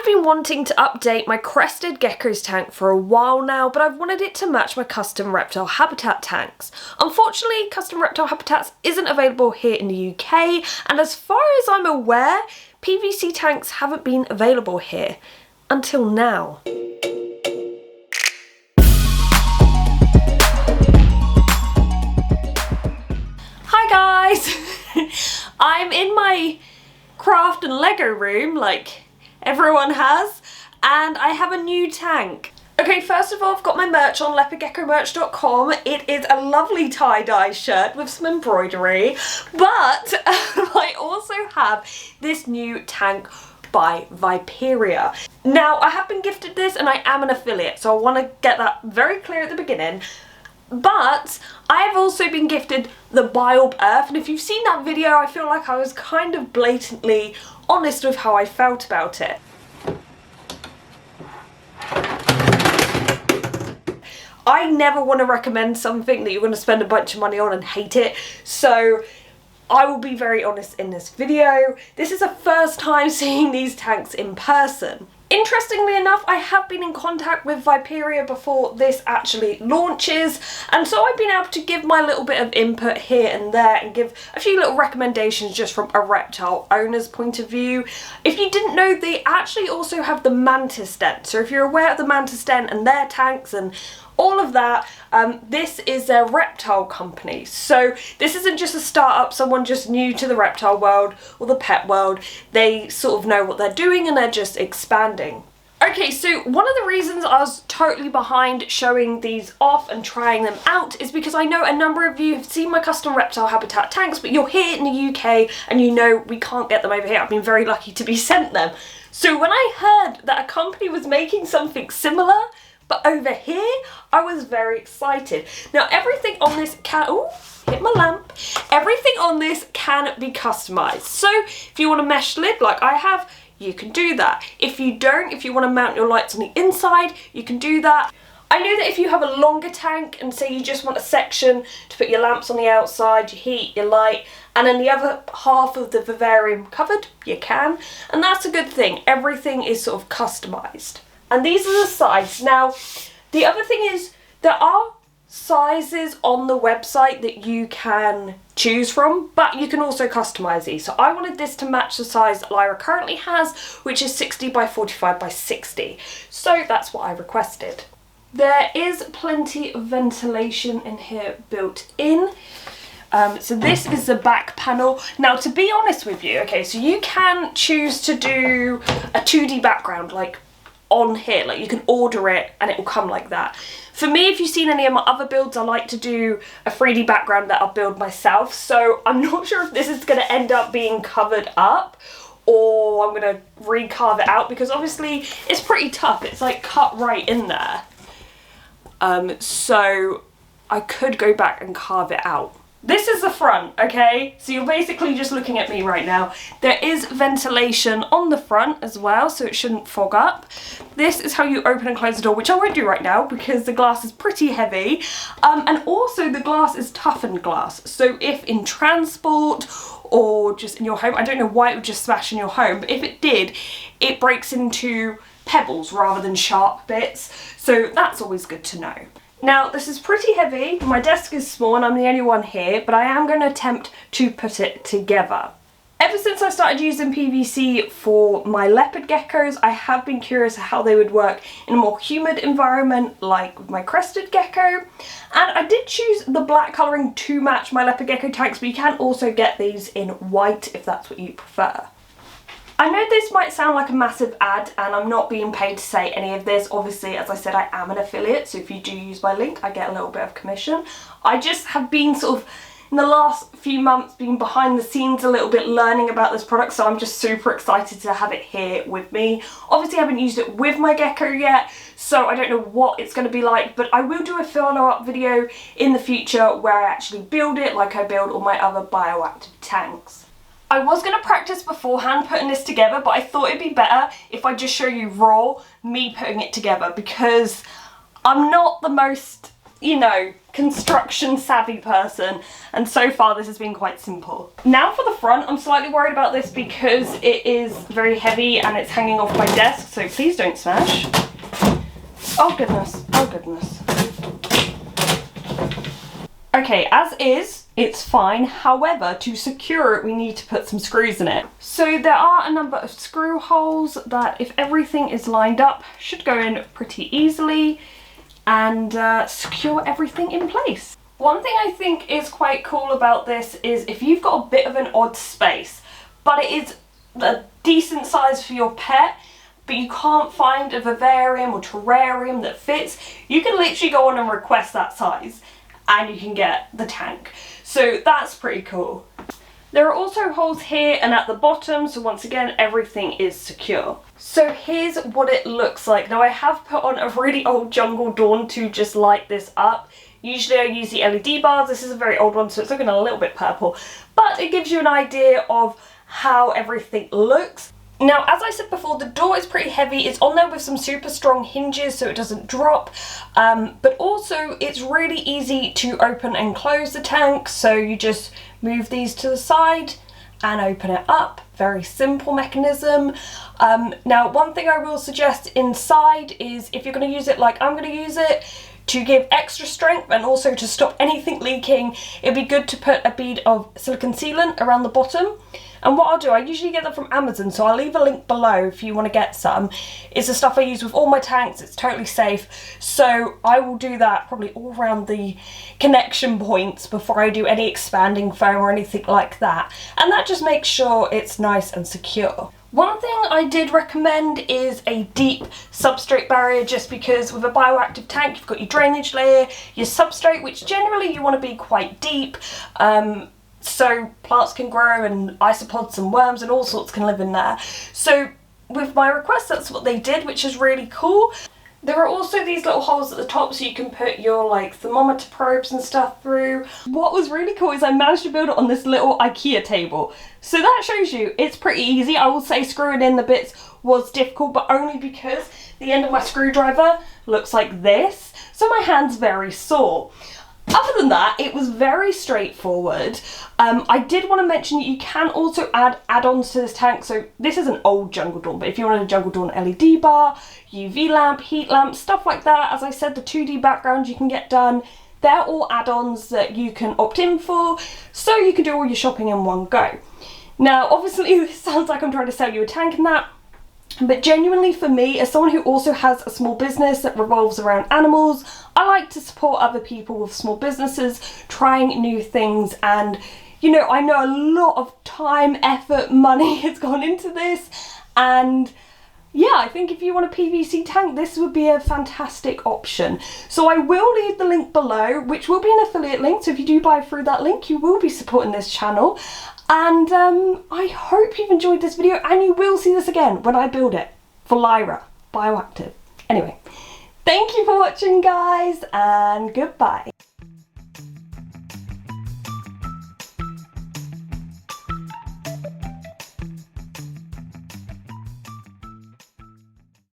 been wanting to update my Crested Geckos tank for a while now, but I've wanted it to match my custom reptile habitat tanks. Unfortunately, custom reptile habitats isn't available here in the UK, and as far as I'm aware, PVC tanks haven't been available here. Until now. Hi guys! I'm in my craft and Lego room, like everyone has, and I have a new tank. Okay, first of all, I've got my merch on leopardgeckomerch.com. It is a lovely tie-dye shirt with some embroidery, but I also have this new tank by Viperia. Now, I have been gifted this and I am an affiliate, so I want to get that very clear at the beginning. But I have also been gifted the Biorb Earth, and if you've seen that video, I feel like I was kind of blatantly honest with how I felt about it. I never want to recommend something that you're going to spend a bunch of money on and hate it, so I will be very honest in this video. This is the first time seeing these tanks in person. Interestingly enough, I have been in contact with Viperia before this actually launches, and so I've been able to give my little bit of input here and there and give a few little recommendations just from a reptile owner's point of view. If you didn't know, they actually also have the Mantis Den, so if you're aware of the Mantis Den and their tanks and all of that, this is their reptile company. So this isn't just a startup, someone just new to the reptile world or the pet world. They sort of know what they're doing and they're just expanding. Okay, so one of the reasons I was totally behind showing these off and trying them out is because I know a number of you have seen my custom reptile habitat tanks, but you're here in the UK and you know we can't get them over here. I've been very lucky to be sent them. So when I heard that a company was making something similar, but over here, I was very excited. Now everything on this hit my lamp. Everything on this can be customized. So if you want a mesh lid like I have, you can do that. If you don't, if you want to mount your lights on the inside, you can do that. I know that if you have a longer tank and say you just want a section to put your lamps on the outside, your heat, your light, and then the other half of the vivarium covered, you can. And that's a good thing. Everything is sort of customized. And these are the sides. Now, the other thing is there are sizes on the website that you can choose from, but you can also customize these. So I wanted this to match the size that Lyra currently has, which is 60 by 45 by 60. So that's what I requested. There is plenty of ventilation in here built in. So this is the back panel. Now, to be honest with you, okay, so you can choose to do a 2D background, like on here, like you can order it and it will come like that. For me, if you've seen any of my other builds, I like to do a 3D background that I'll build myself, so I'm not sure if this is going to end up being covered up or I'm going to recarve it out, because obviously it's pretty tough. It's like cut right in there, so I could go back and carve it out. This is the front, okay? So you're basically just looking at me right now. There is ventilation on the front as well, so it shouldn't fog up. This is how you open and close the door, which I won't do right now because the glass is pretty heavy. And also the glass is toughened glass. So if in transport or just in your home, I don't know why it would just smash in your home, but if it did, it breaks into pebbles rather than sharp bits. So that's always good to know. Now, this is pretty heavy, my desk is small and I'm the only one here, but I am going to attempt to put it together. Ever since I started using PVC for my leopard geckos, I have been curious how they would work in a more humid environment like with my crested gecko. And I did choose the black colouring to match my leopard gecko tanks, but you can also get these in white if that's what you prefer. I know this might sound like a massive ad and I'm not being paid to say any of this. Obviously, as I said, I am an affiliate, so if you do use my link, I get a little bit of commission. I just have been sort of, in the last few months, being behind the scenes a little bit learning about this product, so I'm just super excited to have it here with me. Obviously, I haven't used it with my gecko yet, so I don't know what it's going to be like, but I will do a follow-up video in the future where I actually build it like I build all my other bioactive tanks. I was going to practice beforehand putting this together, but I thought it'd be better if I just show you raw me putting it together, because I'm not the most you know, construction savvy person, and so far this has been quite simple. Now for the front, I'm slightly worried about this because it is very heavy and it's hanging off my desk, so please don't smash. Oh goodness, oh goodness. Okay, as is, it's fine. However, to secure it, we need to put some screws in it. So there are a number of screw holes that, if everything is lined up, should go in pretty easily and secure everything in place. One thing I think is quite cool about this is if you've got a bit of an odd space, but it is a decent size for your pet, but you can't find a vivarium or terrarium that fits, you can literally go on and request that size and you can get the tank. So that's pretty cool. There are also holes here and at the bottom, so once again everything is secure. So here's what it looks like. Now I have put on a really old Jungle Dawn to just light this up. Usually I use the LED bars. This is a very old one, so it's looking a little bit purple, but it gives you an idea of how everything looks. Now, as I said before, the door is pretty heavy. It's on there with some super strong hinges so it doesn't drop, but also it's really easy to open and close the tank. So you just move these to the side and open it up. Very simple mechanism. Now, one thing I will suggest inside is if you're going to use it like I'm going to use it, to give extra strength and also to stop anything leaking, it'd be good to put a bead of silicone sealant around the bottom. And what I'll do, I usually get them from Amazon, so I'll leave a link below if you want to get some. It's the stuff I use with all my tanks, it's totally safe. So I will do that probably all around the connection points before I do any expanding foam or anything like that. And that just makes sure it's nice and secure. One thing I did recommend is a deep substrate barrier, just because with a bioactive tank you've got your drainage layer, your substrate, which generally you want to be quite deep, so plants can grow and isopods and worms and all sorts can live in there. So with my request, that's what they did, which is really cool. There are also these little holes at the top so you can put your like thermometer probes and stuff through. What was really cool is I managed to build it on this little IKEA table. So that shows you it's pretty easy. I will say screwing in the bits was difficult, but only because the end of my screwdriver looks like this. So my hand's very sore. Other than that, it was very straightforward. I did want to mention that you can also add add-ons to this tank. So this is an old Jungle Dawn, but if you wanted a Jungle Dawn LED bar, UV lamp, heat lamp, stuff like that, as I said, the 2D background you can get done. They're all add-ons that you can opt in for, so you can do all your shopping in one go. Now, obviously, this sounds like I'm trying to sell you a tank and that, but genuinely for me, as someone who also has a small business that revolves around animals, I like to support other people with small businesses, trying new things, and you know, I know a lot of time, effort, money has gone into this, and yeah, I think if you want a PVC tank, this would be a fantastic option. So I will leave the link below, which will be an affiliate link, so if you do buy through that link, you will be supporting this channel. And I hope you've enjoyed this video, and you will see this again when I build it for Lyra Bioactive. Anyway, thank you for watching, guys, and goodbye.